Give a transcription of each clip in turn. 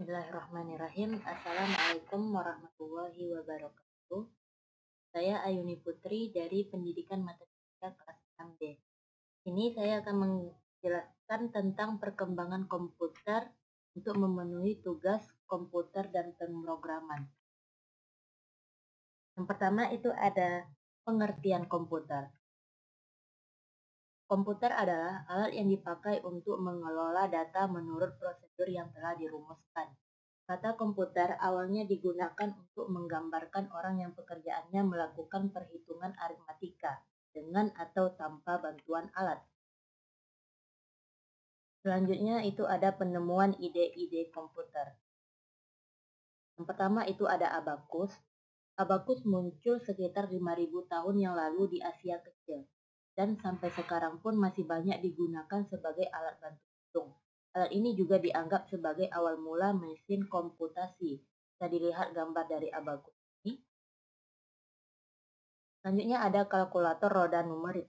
Bismillahirrahmanirrahim. Assalamualaikum warahmatullahi wabarakatuh. Saya Ayuni Putri dari Pendidikan Matematika kelas 6D. Ini saya akan menjelaskan tentang perkembangan komputer untuk memenuhi tugas komputer dan pemrograman. Yang pertama itu ada pengertian komputer. Komputer adalah alat yang dipakai untuk mengelola data menurut prosedur yang telah dirumuskan. Kata komputer awalnya digunakan untuk menggambarkan orang yang pekerjaannya melakukan perhitungan aritmatika dengan atau tanpa bantuan alat. Selanjutnya itu ada penemuan ide-ide komputer. Yang pertama itu ada abakus. Abakus muncul sekitar 5.000 tahun yang lalu di Asia Kecil dan sampai sekarang pun masih banyak digunakan sebagai alat bantu hitung. Alat ini juga dianggap sebagai awal mula mesin komputasi. Bisa dilihat gambar dari abakus ini. Selanjutnya ada kalkulator roda numerik.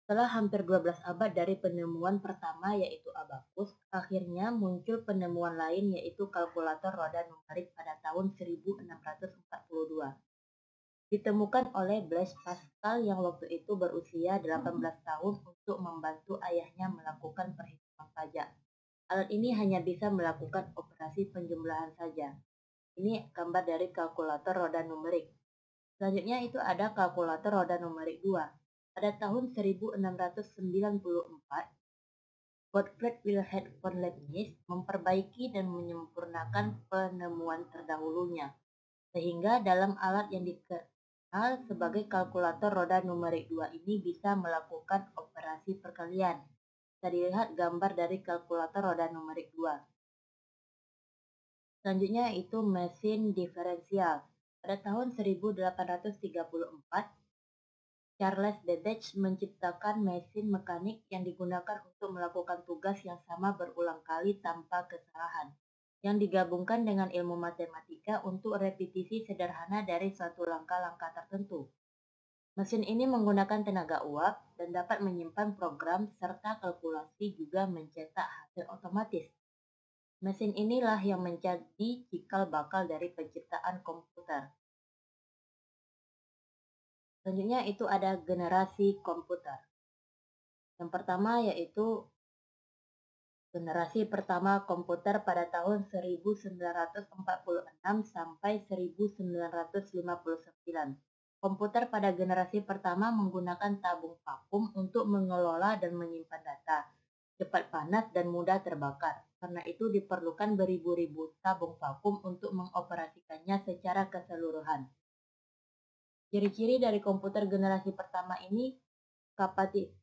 Setelah hampir 12 abad dari penemuan pertama yaitu abakus, akhirnya muncul penemuan lain yaitu kalkulator roda numerik pada tahun 1642. Ditemukan oleh Blaise Pascal yang waktu itu berusia 18 tahun untuk membantu ayahnya melakukan perhitungan pajak. Alat ini hanya bisa melakukan operasi penjumlahan saja. Ini gambar dari kalkulator roda numerik. Selanjutnya itu ada kalkulator roda numerik 2. Pada tahun 1694, Gottfried Wilhelm von Leibniz memperbaiki dan menyempurnakan penemuan terdahulunya, sehingga dalam alat yang dikenal sebagai kalkulator roda numerik 2 ini bisa melakukan operasi perkalian. Bisa dilihat gambar dari kalkulator roda numerik 2. Selanjutnya itu mesin diferensial. Pada tahun 1834, Charles Babbage menciptakan mesin mekanik yang digunakan untuk melakukan tugas yang sama berulang kali tanpa kesalahan, yang digabungkan dengan ilmu matematika untuk repetisi sederhana dari suatu langkah-langkah tertentu. Mesin ini menggunakan tenaga uap dan dapat menyimpan program serta kalkulasi juga mencetak hasil otomatis. Mesin inilah yang menjadi cikal bakal dari penciptaan komputer. Selanjutnya itu ada generasi komputer. Yang pertama yaitu generasi pertama komputer pada tahun 1946 sampai 1959. Komputer pada generasi pertama menggunakan tabung vakum untuk mengelola dan menyimpan data, cepat panas dan mudah terbakar. Karena itu diperlukan beribu-ribu tabung vakum untuk mengoperasikannya secara keseluruhan. Ciri-ciri dari komputer generasi pertama ini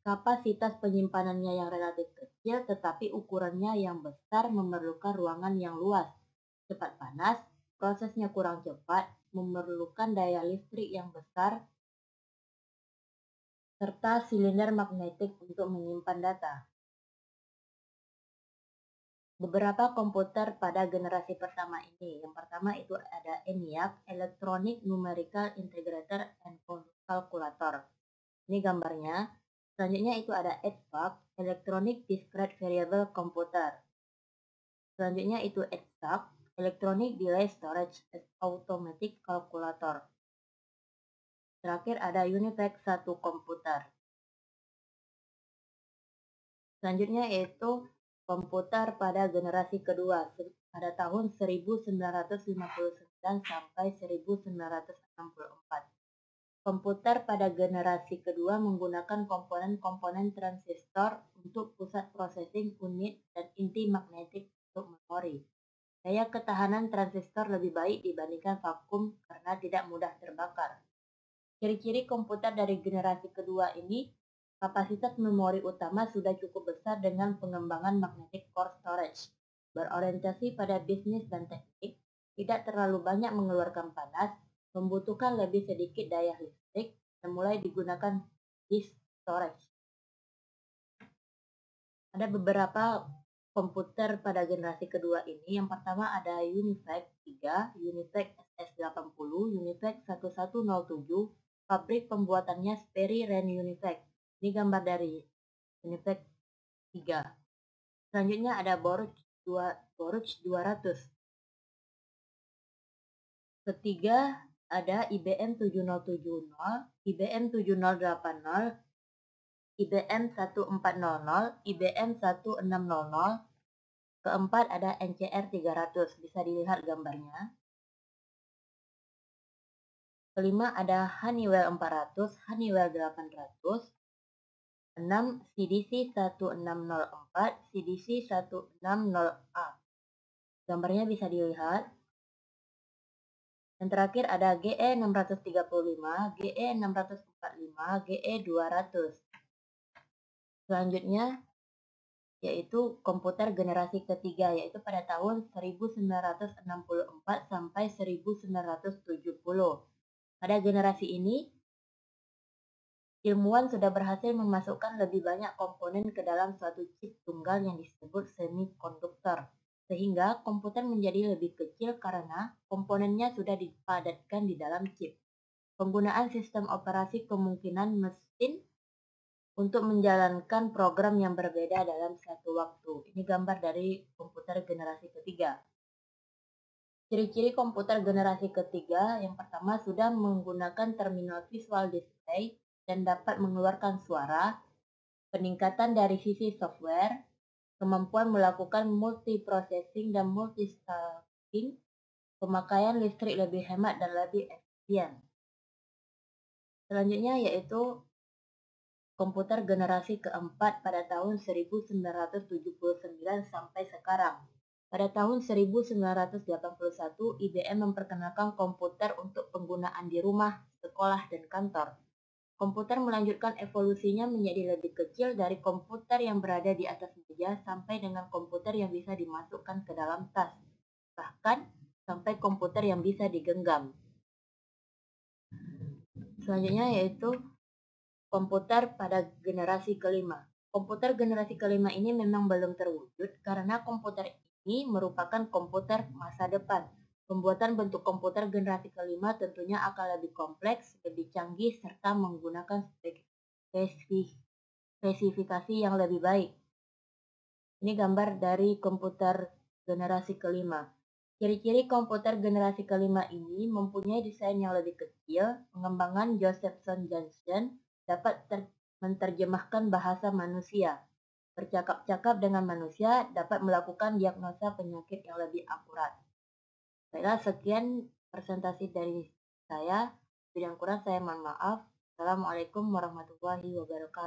kapasitas penyimpanannya yang relatif kecil tetapi ukurannya yang besar memerlukan ruangan yang luas, cepat panas, prosesnya kurang cepat, memerlukan daya listrik yang besar, serta silinder magnetik untuk menyimpan data. Beberapa komputer pada generasi pertama ini. Yang pertama itu ada ENIAC, Electronic Numerical Integrator and Calculator. Ini gambarnya. Selanjutnya itu ada EDVAC, Electronic Discrete Variable Computer. Selanjutnya itu EDSAC, Electronic Delay Storage Automatic Calculator. Terakhir ada UNIVAC 1 komputer. Selanjutnya yaitu komputer pada generasi kedua pada tahun 1959 sampai 1964. Komputer pada generasi kedua menggunakan komponen-komponen transistor untuk pusat processing unit dan inti magnetik untuk memori. Daya ketahanan transistor lebih baik dibandingkan vakum karena tidak mudah terbakar. Ciri-ciri komputer dari generasi kedua ini, kapasitas memori utama sudah cukup besar dengan pengembangan magnetic core storage, berorientasi pada bisnis dan teknik, tidak terlalu banyak mengeluarkan panas, membutuhkan lebih sedikit daya listrik, dan mulai digunakan disk storage. Ada beberapa komputer pada generasi kedua ini. Yang pertama ada UNIVAC 3, UNIVAC SS80, UNIVAC 1107, pabrik pembuatannya Sperry Rand UNIVAC. Ini gambar dari UNIVAC 3. Selanjutnya ada Baruch 200. Ketiga ada IBM 7070, IBM 7080, IBM 1400, IBM 1600. Keempat ada NCR 300, bisa dilihat gambarnya. Kelima ada Honeywell 400, Honeywell 800. 6. CDC 1604, CDC 160A. Gambarnya bisa dilihat. Yang terakhir ada GE 635, GE 645, GE 200. Selanjutnya yaitu komputer generasi ketiga, yaitu pada tahun 1964 sampai 1970. Pada generasi ini, ilmuwan sudah berhasil memasukkan lebih banyak komponen ke dalam suatu chip tunggal yang disebut semikonduktor, sehingga komputer menjadi lebih kecil karena komponennya sudah dipadatkan di dalam chip. Penggunaan sistem operasi kemungkinan mesin untuk menjalankan program yang berbeda dalam satu waktu. Ini gambar dari komputer generasi ketiga. Ciri-ciri komputer generasi ketiga, yang pertama sudah menggunakan terminal visual display dan dapat mengeluarkan suara, peningkatan dari sisi software, kemampuan melakukan multiprocessing dan multitasking, pemakaian listrik lebih hemat dan lebih efisien. Selanjutnya yaitu komputer generasi keempat pada tahun 1979 sampai sekarang. Pada tahun 1981, IBM memperkenalkan komputer untuk penggunaan di rumah, sekolah, dan kantor. Komputer melanjutkan evolusinya menjadi lebih kecil dari komputer yang berada di atas meja sampai dengan komputer yang bisa dimasukkan ke dalam tas, bahkan sampai komputer yang bisa digenggam. Selanjutnya yaitu komputer pada generasi kelima. Komputer generasi kelima ini memang belum terwujud karena komputer ini merupakan komputer masa depan. Pembuatan bentuk komputer generasi kelima tentunya akan lebih kompleks, lebih canggih, serta menggunakan spesifikasi yang lebih baik. Ini gambar dari komputer generasi kelima. Ciri-ciri komputer generasi kelima ini mempunyai desain yang lebih kecil, pengembangan Josephson-Johnson, dapat menerjemahkan bahasa manusia, bercakap-cakap dengan manusia, dapat melakukan diagnosa penyakit yang lebih akurat. Baiklah, sekian presentasi dari saya. Bila kurang saya mohon maaf. Assalamualaikum warahmatullahi wabarakatuh.